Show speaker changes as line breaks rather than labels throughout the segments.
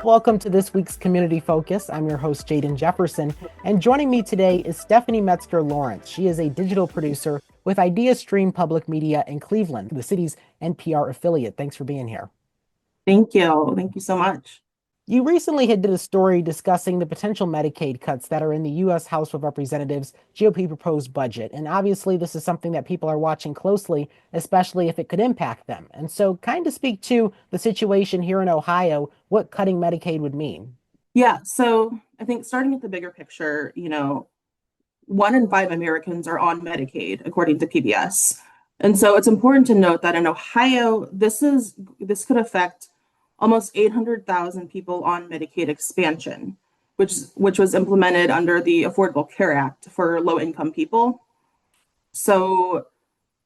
Welcome to this week's Community Focus. I'm your host, Jaden Jefferson, and joining me today is Stephanie Metzger-Lawrence. She is a digital producer with Ideastream Public Media in Cleveland, the city's NPR affiliate. Thanks for being here.
Thank you. Thank you so much.
You recently did a story discussing the potential Medicaid cuts that are in the U.S. House of Representatives GOP proposed budget. And obviously, this is something that people are watching closely, especially if it could impact them. And so, kind of speak to the situation here in Ohio, what cutting Medicaid would mean.
Yeah, so I think starting with the bigger picture, 1 in 5 Americans are on Medicaid, according to PBS. And so it's important to note that in Ohio, this could affect almost 800,000 people on Medicaid expansion, which was implemented under the Affordable Care Act for low-income people. So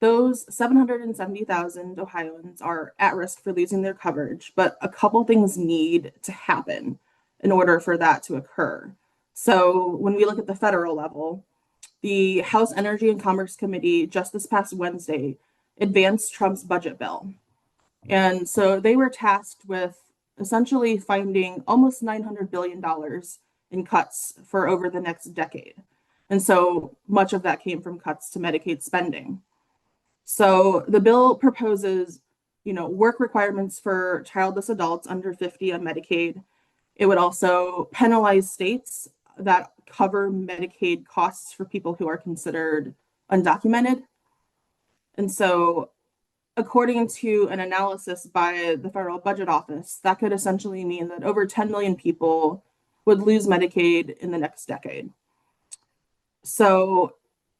those 770,000 Ohioans are at risk for losing their coverage, but a couple things need to happen in order for that to occur. So when we look at the federal level, the House Energy and Commerce Committee just this past Wednesday advanced Trump's budget bill. And so they were tasked with essentially finding almost $900 billion in cuts for over the next decade. And so much of that came from cuts to Medicaid spending. So the bill proposes, work requirements for childless adults under 50 on Medicaid. It would also penalize states that cover Medicaid costs for people who are considered undocumented. And so according to an analysis by the Federal Budget Office, that could essentially mean that over 10 million people would lose Medicaid in the next decade. So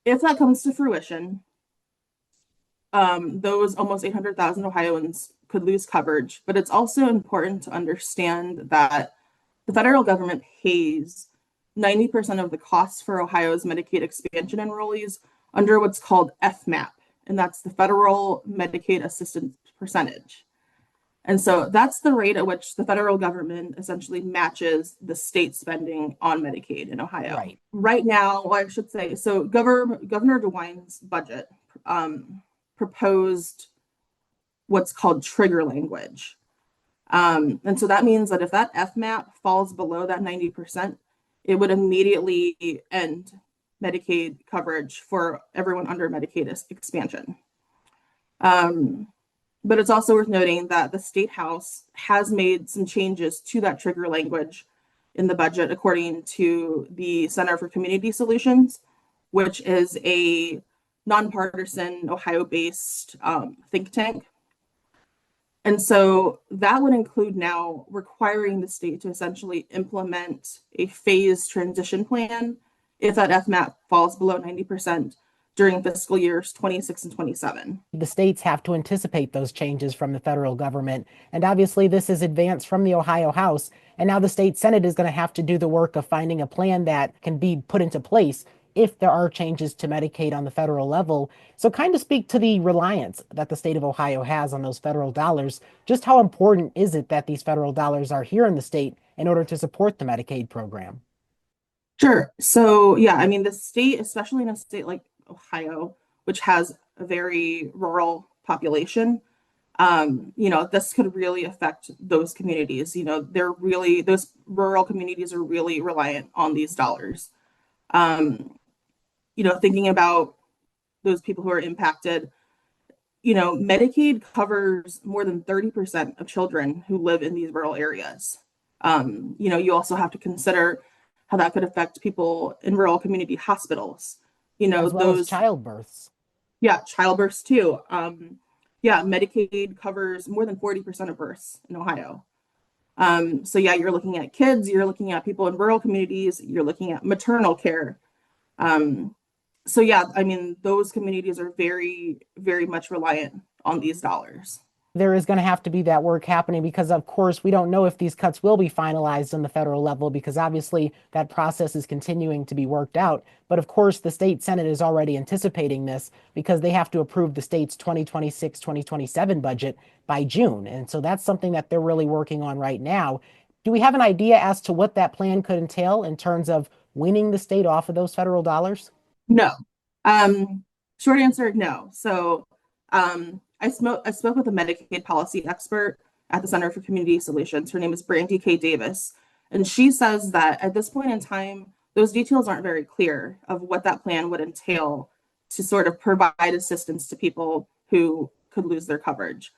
if that comes to fruition, those almost 800,000 Ohioans could lose coverage, but it's also important to understand that the federal government pays 90% of the costs for Ohio's Medicaid expansion enrollees under what's called FMAP, and that's the Federal Medicaid Assistance Percentage. And so that's the rate at which the federal government essentially matches the state spending on Medicaid in Ohio. Right now, well, I should say, so Governor DeWine's budget proposed what's called trigger language. And so that means that if that FMAP falls below that 90%, it would immediately end Medicaid coverage for everyone under Medicaid expansion. But it's also worth noting that the State House has made some changes to that trigger language in the budget, according to the Center for Community Solutions, which is a nonpartisan Ohio-based think tank. And so that would include now requiring the state to essentially implement a phased transition plan if that FMAP falls below 90% during fiscal years 26 and 27.
The states have to anticipate those changes from the federal government. And obviously, this is advanced from the Ohio House. And now the state Senate is going to have to do the work of finding a plan that can be put into place if there are changes to Medicaid on the federal level. So kind of speak to the reliance that the state of Ohio has on those federal dollars. Just how important is it that these federal dollars are here in the state in order to support the Medicaid program?
Sure. So yeah, I mean, the state, especially in a state like Ohio, which has a very rural population, this could really affect those communities. Those rural communities are really reliant on these dollars. Thinking about those people who are impacted, Medicaid covers more than 30% of children who live in these rural areas. You also have to consider how that could affect people in rural community hospitals.
As well as childbirths.
Yeah, childbirths too. Medicaid covers more than 40% of births in Ohio. So yeah, you're looking at kids, you're looking at people in rural communities, you're looking at maternal care. So yeah, I mean, those communities are very, very much reliant on these dollars.
There is going to have to be that work happening because, of course, we don't know if these cuts will be finalized on the federal level because obviously that process is continuing to be worked out. But of course, the state Senate is already anticipating this because they have to approve the state's 2026-2027 budget by June. And so that's something that they're really working on right now. Do we have an idea as to what that plan could entail in terms of weaning the state off of those federal dollars?
No. Short answer, no. So I spoke with a Medicaid policy expert at the Center for Community Solutions. Her name is Brandy K. Davis. And she says that at this point in time, those details aren't very clear of what that plan would entail to sort of provide assistance to people who could lose their coverage.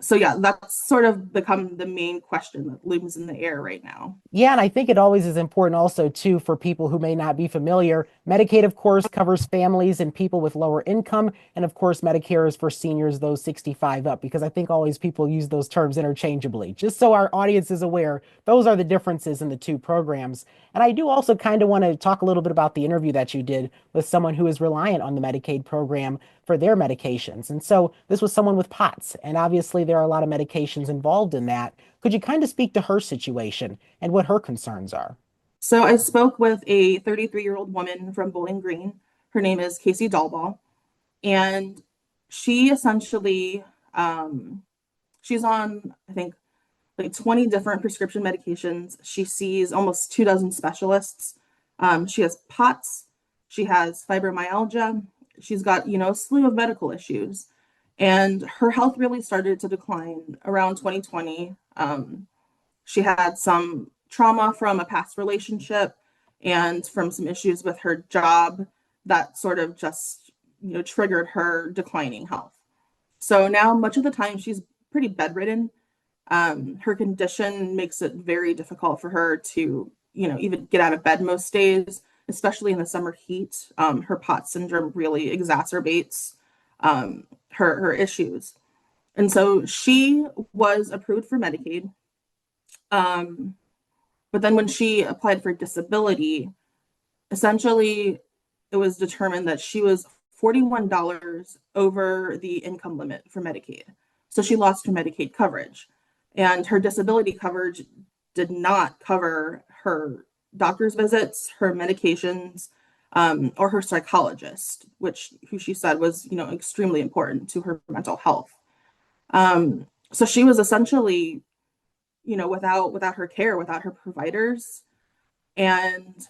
So yeah, that's sort of become the main question that looms in the air right now.
Yeah, and I think it always is important also too for people who may not be familiar. Medicaid, of course, covers families and people with lower income, and of course, Medicare is for seniors, those 65 up, because I think always people use those terms interchangeably. Just so our audience is aware, those are the differences in the two programs. And I do also kind of want to talk a little bit about the interview that you did with someone who is reliant on the Medicaid program for their medications. And so this was someone with POTS, and obviously there are a lot of medications involved in that. Could you kind of speak to her situation and what her concerns are?
So I spoke with a 33-year-old woman from Bowling Green. Her name is Casey Dalball, and she essentially she's on, I think, like 20 different prescription medications. She sees almost 24 specialists. She has POTS, she has fibromyalgia, she's got, a slew of medical issues. And her health really started to decline around 2020. She had some trauma from a past relationship and from some issues with her job that sort of just, triggered her declining health. So now, much of the time, she's pretty bedridden. Her condition makes it very difficult for her to, even get out of bed most days, especially in the summer heat. Her POTS syndrome really exacerbates her issues. And so she was approved for Medicaid. But then when she applied for disability, essentially it was determined that she was $41 over the income limit for Medicaid. So she lost her Medicaid coverage. And her disability coverage did not cover her doctor's visits, her medications, or her psychologist, who she said was, extremely important to her mental health. So she was essentially, without her care, without her providers. And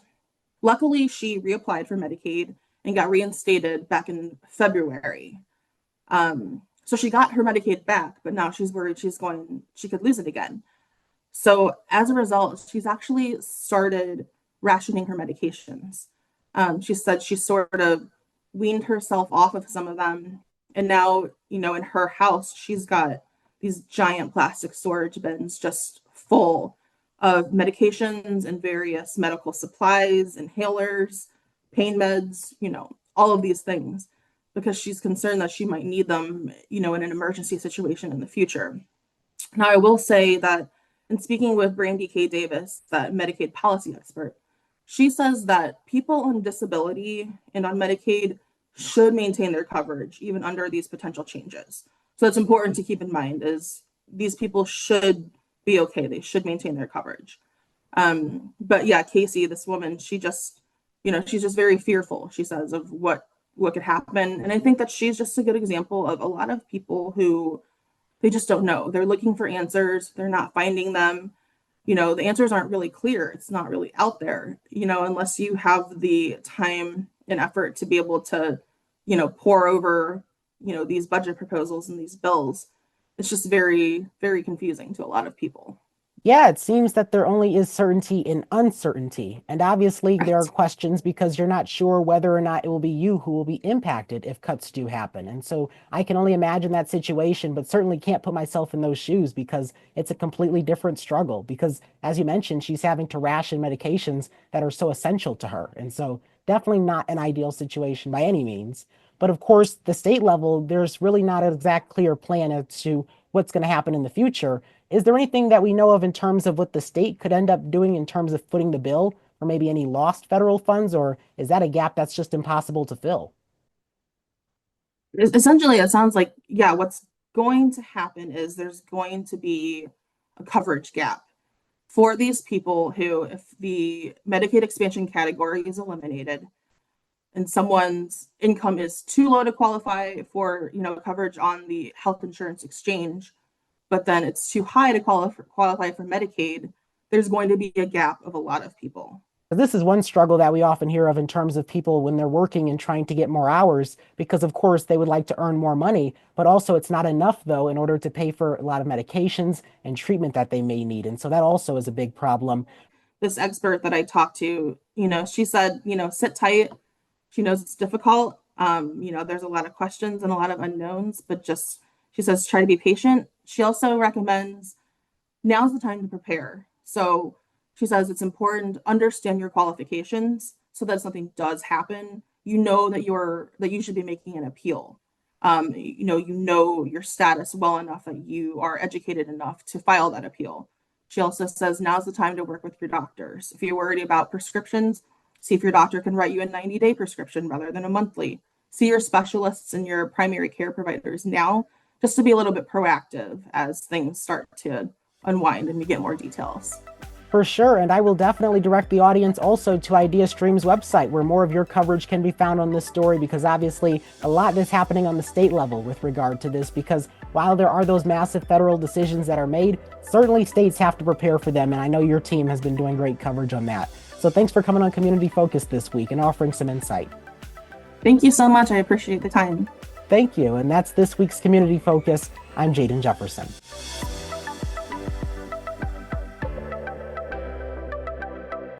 luckily, she reapplied for Medicaid and got reinstated back in February. So she got her Medicaid back, but now she's worried she could lose it again. So as a result, she's actually started rationing her medications. She said she sort of weaned herself off of some of them. And now, in her house, she's got these giant plastic storage bins just full of medications and various medical supplies, inhalers, pain meds, all of these things, because she's concerned that she might need them, in an emergency situation in the future. Now, I will say that in speaking with Brandy K. Davis, that Medicaid policy expert, she says that people on disability and on Medicaid should maintain their coverage even under these potential changes. So that's important to keep in mind is these people should be okay. They should maintain their coverage. But yeah, Casey, this woman, she's just very fearful, she says, of what could happen. And I think that she's just a good example of a lot of people who they just don't know. They're looking for answers. They're not finding them. The answers aren't really clear. It's not really out there, unless you have the time and effort to be able to, pour over, these budget proposals and these bills. It's just very, very confusing to a lot of people.
Yeah, it seems that there only is certainty in uncertainty. And obviously, there are
Right.
questions because you're not sure whether or not it will be you who will be impacted if cuts do happen. And so I can only imagine that situation, but certainly can't put myself in those shoes because it's a completely different struggle. Because as you mentioned, she's having to ration medications that are so essential to her. And so definitely not an ideal situation by any means. But of course, the state level, there's really not an exact clear plan as to what's going to happen in the future. Is there anything that we know of in terms of what the state could end up doing in terms of footing the bill or maybe any lost federal funds, or is that a gap that's just impossible to fill?
Essentially, it sounds like, yeah, what's going to happen is there's going to be a coverage gap for these people who, if the Medicaid expansion category is eliminated and someone's income is too low to qualify for, coverage on the health insurance exchange, but then it's too high to qualify for Medicaid, there's going to be a gap of a lot of people.
This is one struggle that we often hear of in terms of people when they're working and trying to get more hours, because of course they would like to earn more money, but also it's not enough though in order to pay for a lot of medications and treatment that they may need. And so that also is a big problem.
This expert that I talked to, she said, sit tight. She knows it's difficult. There's a lot of questions and a lot of unknowns, but just, she says, try to be patient. She also recommends now's the time to prepare. So she says it's important to understand your qualifications so that if something does happen, you know that you should be making an appeal. You know your status well enough that you are educated enough to file that appeal. She also says now's the time to work with your doctors. If you're worried about prescriptions, see if your doctor can write you a 90-day prescription rather than a monthly. See your specialists and your primary care providers now, just to be a little bit proactive as things start to unwind and you get more details.
For sure, and I will definitely direct the audience also to Ideastream's website, where more of your coverage can be found on this story, because obviously a lot is happening on the state level with regard to this, because while there are those massive federal decisions that are made, certainly states have to prepare for them, and I know your team has been doing great coverage on that. So thanks for coming on Community Focus this week and offering some insight.
Thank you so much. I appreciate the time.
Thank you, and that's this week's Community Focus. I'm Jaden Jefferson.